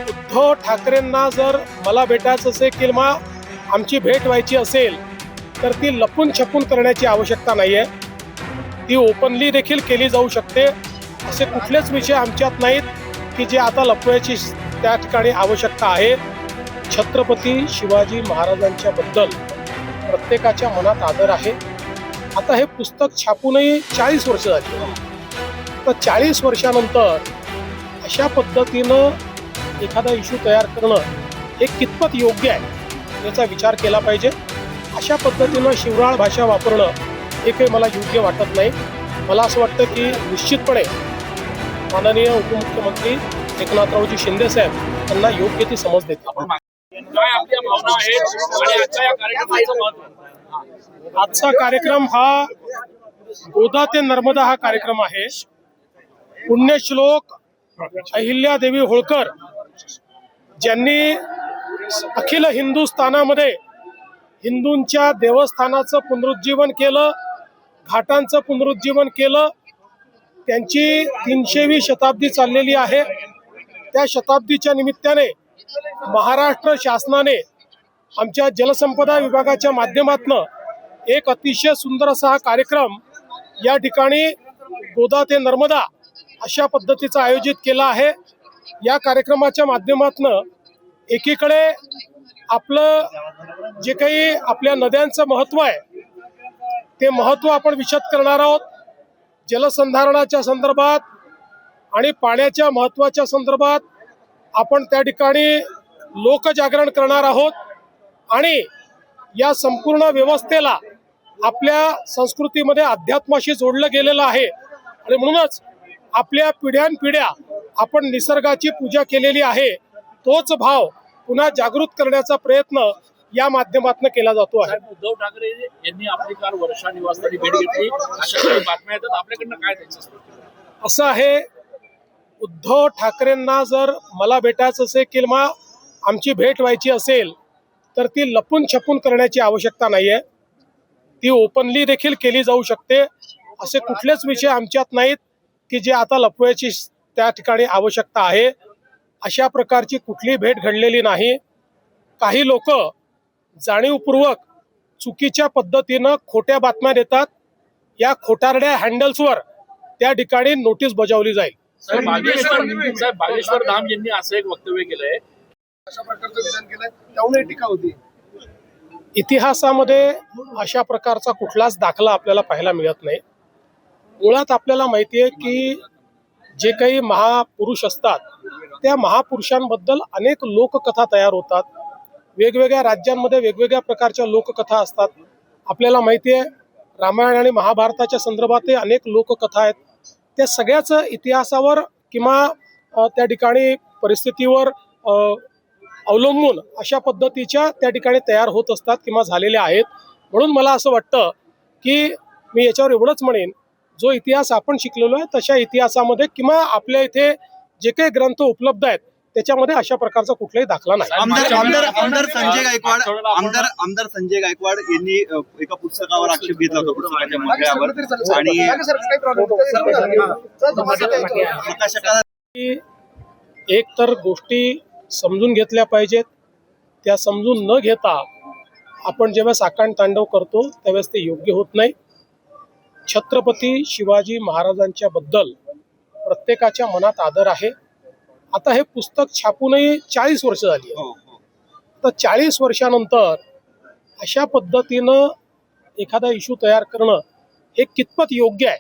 उद्धव ठाकरेंना जर मला भेटायचं असेल किंवा आमची भेट व्हायची असेल तर ती लपून छपून करण्याची आवश्यकता नाही आहे. ती ओपनली देखील केली जाऊ शकते. असे कुठलेच विषय आमच्यात नाहीत की जे आता लपवायची त्या ठिकाणी आवश्यकता आहे. छत्रपती शिवाजी महाराजांच्या बद्दल प्रत्येकाच्या मनात आदर आहे. आता हे पुस्तक छापूनही 40 वर्ष झाली. तर 40 वर्षानंतर अशा पद्धतीनं एखादा इश्यू तयार करणं हे कितपत योग्य आहे याचा विचार केला पाहिजे. अशा पद्धतीनं शिवराळ भाषा वापरणं हे काही मला योग्य वाटत नाही. मला असं वाटतं की निश्चितपणे माननीय उपमुख्यमंत्री एकनाथरावजी शिंदे साहेब यांना योग्य ती समज देतात. आजचा कार्यक्रम हा गोदा ते नर्मदा हा कार्यक्रम आहे. पुण्यश्लोक अहिल्यादेवी होळकर ज्यांनी अखिल हिंदुस्थानामध्ये हिंदूंच्या देवस्थानाचं पुनरुज्जीवन केलं, घाटांचं पुनरुज्जीवन केलं. त्यांची 300वी शताब्दी चाललेली आहे. त्या शताब्दीच्या निमित्ताने महाराष्ट्र शासनाने आमच्या जलसंपदा विभागाच्या माध्यमातून एक अतिशय सुंदर असा हा कार्यक्रम या ठिकाणी गोदा ते नर्मदा अशा पद्धतीचा आयोजित केला आहे. या कार्यक्रमाच्या माध्यमातून एकीकडे आपलं जे काही आपल्या नद्यांचं महत्त्व आहे ते महत्त्व आपण विशद करणार आहोत. जलसंधारणाच्या संदर्भात आणि पाण्याच्या महत्त्वाच्या संदर्भात आपण त्या ठिकाणी लोकजागरण करणार आहोत आणि या संपूर्ण व्यवस्थेला आपल्या संस्कृतीमध्ये अध्यात्माशी जोडलं गेलेलं आहे. आणि म्हणूनच आपल्या पिढ्यानपिढ्या आपण निसर्गाची पूजा केलेली आहे. तोच भाव पुन्हा जागृत करण्याचा प्रयत्न या माध्यमातून केला जातो आहे. उद्धव ठाकरे यांनी आपली काल वर्षा निवासस्थानी भेट घेतली, अशा काही बातम्या येतात, आपल्याकडनं काय द्यायचं असं आहे. उद्धव ठाकरेंना जर मला भेटायचं असेल किंवा आमची भेट व्हायची असेल तर ती लपून छपून करण्याची आवश्यकता नाही आहे. ती ओपनली देखील केली जाऊ शकते. असे कुठलेच विषय आमच्यात नाहीत की जे आता लपवायची त्या ठिकाणी आवश्यकता आहे. अशा प्रकारची कुठली भेट घडलेली नाही. काही लोक जाणीवपूर्वक चुकीच्या पद्धतीनं खोट्या बातम्या देतात. या खोटारड्या हँडल्सवर त्या ठिकाणी नोटीस बजावली जाईल. बागेश्वर धाम यांनी असं एक वक्तव्य केलंय, अशा प्रकारचं विधान केलंय, त्यामुळे टीका होती. इतिहासामध्ये अशा प्रकारचा कुठलाच दाखला आपल्याला पाहायला मिळत नाही. मुळात आपल्याला माहिती आहे की जे काही महापुरुष असतात त्या महापुरुषांबद्दल अनेक लोककथा तयार होतात. वेगवेगळ्या राज्यांमध्ये वेगवेगळ्या प्रकारच्या लोककथा असतात. आपल्याला माहिती आहे रामायण आणि महाभारताच्या संदर्भात अनेक लोककथा आहेत. त्या सगळ्याच इतिहासावर किंवा त्या ठिकाणी परिस्थितीवर अवलंबून अशा पद्धतीच्या त्या ठिकाणी तयार होत असतात किंवा झालेल्या आहेत. म्हणून मला असं वाटतं की मी याच्यावर एवढंच म्हणेन, जो इतिहास आपण शिकलेलो आहे तशा इतिहासामध्ये किंवा आपल्या इथे जे काही ग्रंथ उपलब्ध आहेत त्याच्यामध्ये अशा प्रकारचा कुठलाही दाखला नाही. आमदार संजय गायकवाड यांनी एका पुस्तकावर आक्षेप घेतला होता, पुस्तकाच्या मथळ्यावर. आणि एक तर गोष्टी समजून घेतल्या पाहिजेत. त्या समजून न घेता आपण जेव्हा साकांड तांडव करतो त्यावेळेस ते योग्य होत नाही. छत्रपती शिवाजी महाराजांच्या बद्दल प्रत्येकाच्या मनात आदर आहे. आता हे पुस्तक छापूनही 40 वर्ष झाली आहे. तर 40 वर्षानंतर अशा पद्धतीनं एखादा इश्यू तयार करणं हे कितपत योग्य आहे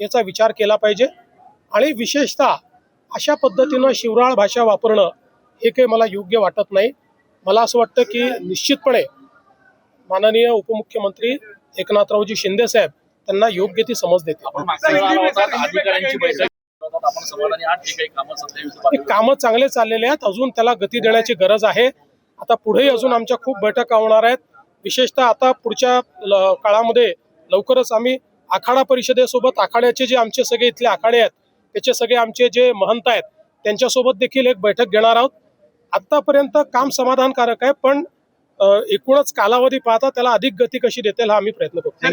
याचा विचार केला पाहिजे. आणि विशेषतः अशा पद्धतीनं शिवराळ भाषा वापरणं हे काही मला योग्य वाटत नाही. मला असं वाटतं की निश्चितपणे माननीय उपमुख्यमंत्री एकनाथरावजी शिंदे साहेब त्यांना योग्य ती समज देतात. अधिकाऱ्यांची बैठक आपण समाधानी आहात, जे काही कामं सध्या कामं चांगले चाललेले आहेत. अजून त्याला गती देण्याची गरज आहे. आता पुढेही अजून आमच्या खूप बैठका होणार आहेत. विशेषतः आता पुढच्या काळामध्ये लवकरच आम्ही आखाडा परिषदेसोबत आखाड्याचे जे आमचे सगळे इथले आखाडे आहेत त्याचे सगळे आमचे जे महंत आहेत त्यांच्यासोबत देखील एक बैठक घेणार आहोत. आतापर्यंत काम समाधानकारक आहे, पण एकूणच कालावधी पाहता त्याला अधिक गती कशी देतील हा आम्ही प्रयत्न करतो.